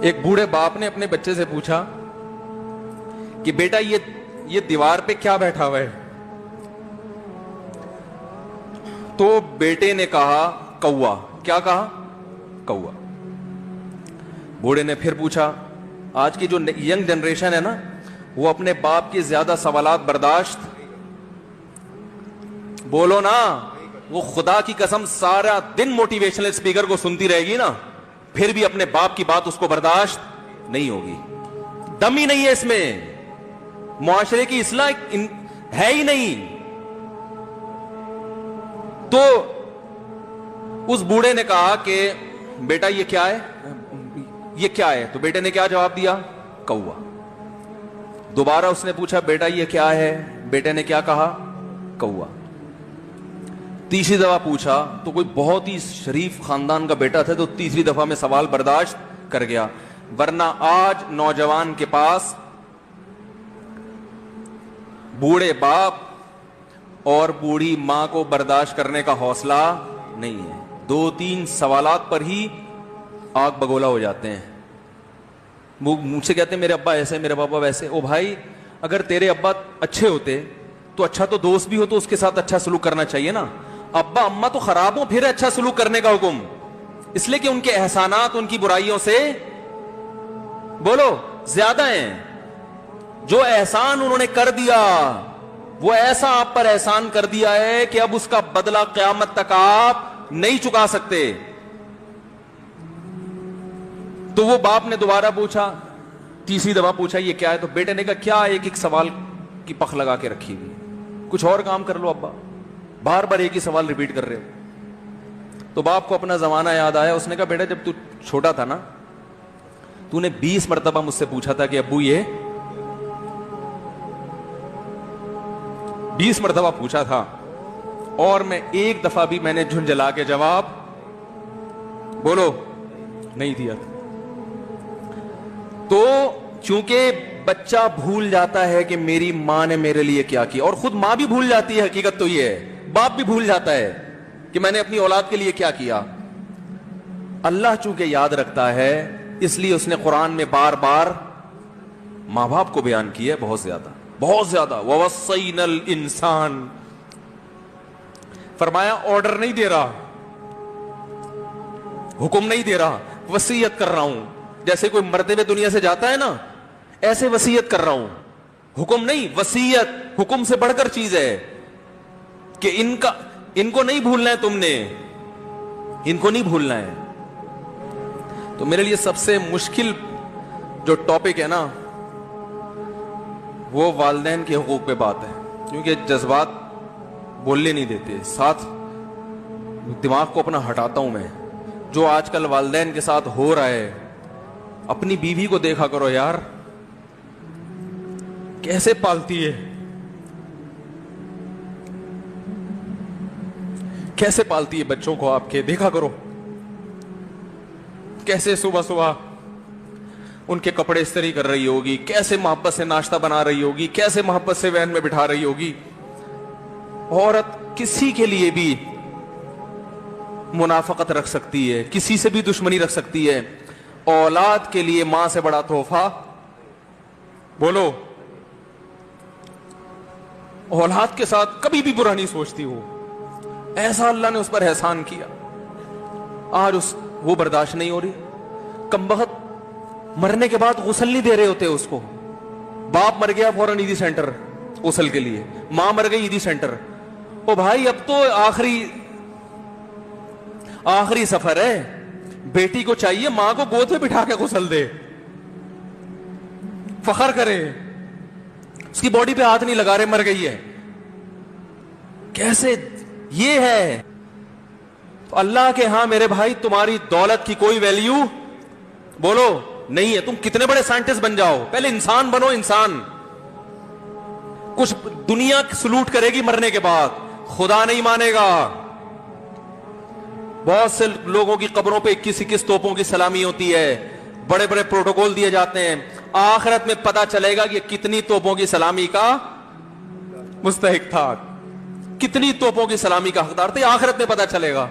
ایک بوڑھے باپ نے اپنے بچے سے پوچھا کہ بیٹا یہ دیوار پہ کیا بیٹھا ہوا ہے؟ تو بیٹے نے کہا کوا۔ کیا کہا؟ کوا۔ بوڑھے نے پھر پوچھا، آج کی جو ینگ جنریشن ہے نا، وہ اپنے باپ کی زیادہ سوالات برداشت، بولو نا، وہ خدا کی قسم سارا دن موٹیویشنل اسپیکر کو سنتی رہے گی نا، پھر بھی اپنے باپ کی بات اس کو برداشت نہیں ہوگی۔ دم ہی نہیں ہے اس میں، معاشرے کی اصلاح ہے ہی نہیں۔ تو اس بوڑھے نے کہا کہ بیٹا یہ کیا ہے؟ یہ کیا ہے؟ تو بیٹے نے کیا جواب دیا؟ کوا۔ دوبارہ اس نے پوچھا بیٹا یہ کیا ہے؟ بیٹے نے کیا کہا؟ کوا۔ تیسری دفعہ پوچھا تو کوئی بہت ہی شریف خاندان کا بیٹا تھا، تو تیسری دفعہ میں سوال برداشت کر گیا، ورنہ آج نوجوان کے پاس بوڑھے باپ اور بوڑھی ماں کو برداشت کرنے کا حوصلہ نہیں ہے۔ 2-3 سوالات پر ہی آگ بگولا ہو جاتے ہیں۔ وہ مجھ سے کہتے ہیں میرے ابا ایسے، میرے پاپا ویسے۔ او بھائی، اگر تیرے ابا اچھے ہوتے تو اچھا تو دوست بھی ہو تو اس کے ساتھ اچھا سلوک کرنا چاہیے نا۔ ابا اما تو خراب ہو پھر اچھا سلوک کرنے کا حکم، اس لیے کہ ان کے احسانات ان کی برائیوں سے بولو زیادہ ہیں۔ جو احسان انہوں نے کر دیا وہ ایسا آپ پر احسان کر دیا ہے کہ اب اس کا بدلہ قیامت تک آپ نہیں چکا سکتے۔ تو وہ باپ نے دوبارہ پوچھا، تیسری دفعہ پوچھا یہ کیا ہے؟ تو بیٹے نے کہا کیا ایک سوال کی پخ لگا کے رکھی ہوئی، کچھ اور کام کر لو ابا، بار بار ایک ہی سوال ریپیٹ کر رہے ہو۔ تو باپ کو اپنا زمانہ یاد آیا، اس نے کہا بیٹا جب تو چھوٹا تھا نا، تو نے 20 مرتبہ مجھ سے پوچھا تھا کہ ابو یہ 20 مرتبہ پوچھا تھا، اور میں ایک دفعہ بھی میں نے جھنجھلا کے جواب بولو نہیں دیا تھا۔ تو چونکہ بچہ بھول جاتا ہے کہ میری ماں نے میرے لیے کیا کیا، اور خود ماں بھی بھول جاتی ہے، حقیقت تو یہ ہے باپ بھی بھول جاتا ہے کہ میں نے اپنی اولاد کے لیے کیا کیا۔ اللہ چونکہ یاد رکھتا ہے اس لیے اس نے قرآن میں بار بار ماں باپ کو بیان کیا ہے، بہت زیادہ بہت زیادہ۔ وَوَصَّيْنَا الْإِنسَانَ، فرمایا آرڈر نہیں دے رہا، حکم نہیں دے رہا، وصیت کر رہا ہوں۔ جیسے کوئی مرتے ہوئے دنیا سے جاتا ہے نا، ایسے وصیت کر رہا ہوں، حکم نہیں، وصیت حکم سے بڑھ کر چیز ہے کہ ان کو نہیں بھولنا ہے، تم نے ان کو نہیں بھولنا ہے۔ تو میرے لیے سب سے مشکل جو ٹاپک ہے نا وہ والدین کے حقوق پہ بات ہے، کیونکہ جذبات بولنے نہیں دیتے، ساتھ دماغ کو اپنا ہٹاتا ہوں میں۔ جو آج کل والدین کے ساتھ ہو رہا ہے، اپنی بیوی کو دیکھا کرو یار، کیسے پالتی ہے، کیسے پالتی ہے بچوں کو، آپ کے دیکھا کرو، کیسے صبح صبح ان کے کپڑے استری کر رہی ہوگی، کیسے محبت سے ناشتہ بنا رہی ہوگی، کیسے محبت سے وین میں بٹھا رہی ہوگی۔ عورت کسی کے لیے بھی منافقت رکھ سکتی ہے، کسی سے بھی دشمنی رکھ سکتی ہے، اولاد کے لیے ماں سے بڑا تحفہ بولو، اولاد کے ساتھ کبھی بھی برا نہیں سوچتی ہو، ایسا اللہ نے اس پر احسان کیا، آج وہ برداشت نہیں ہو رہی۔ کمبخت مرنے کے بعد غسل نہیں دے رہے ہوتے اس کو، باپ مر گیا فوراً عیدی سینٹر غسل کے لیے، ماں مر گئی عیدی سینٹر۔ او بھائی اب تو آخری سفر ہے، بیٹی کو چاہیے ماں کو گود میں بٹھا کے غسل دے، فخر کرے، اس کی باڈی پہ ہاتھ نہیں لگا رہے، مر گئی ہے۔ کیسے یہ ہے اللہ کے ہاں میرے بھائی، تمہاری دولت کی کوئی ویلیو بولو نہیں ہے، تم کتنے بڑے سائنٹسٹ بن جاؤ، پہلے انسان بنو، انسان۔ کچھ دنیا سلوٹ کرے گی مرنے کے بعد، خدا نہیں مانے گا۔ بہت سے لوگوں کی قبروں پہ 21 توپوں کی سلامی ہوتی ہے، بڑے بڑے پروٹوکول دیے جاتے ہیں، آخرت میں پتا چلے گا کہ کتنی توپوں کی سلامی کا مستحق تھا، کتنی توپوں کی سلامی کا حقدار تھے، آخرت میں پتا چلے گا۔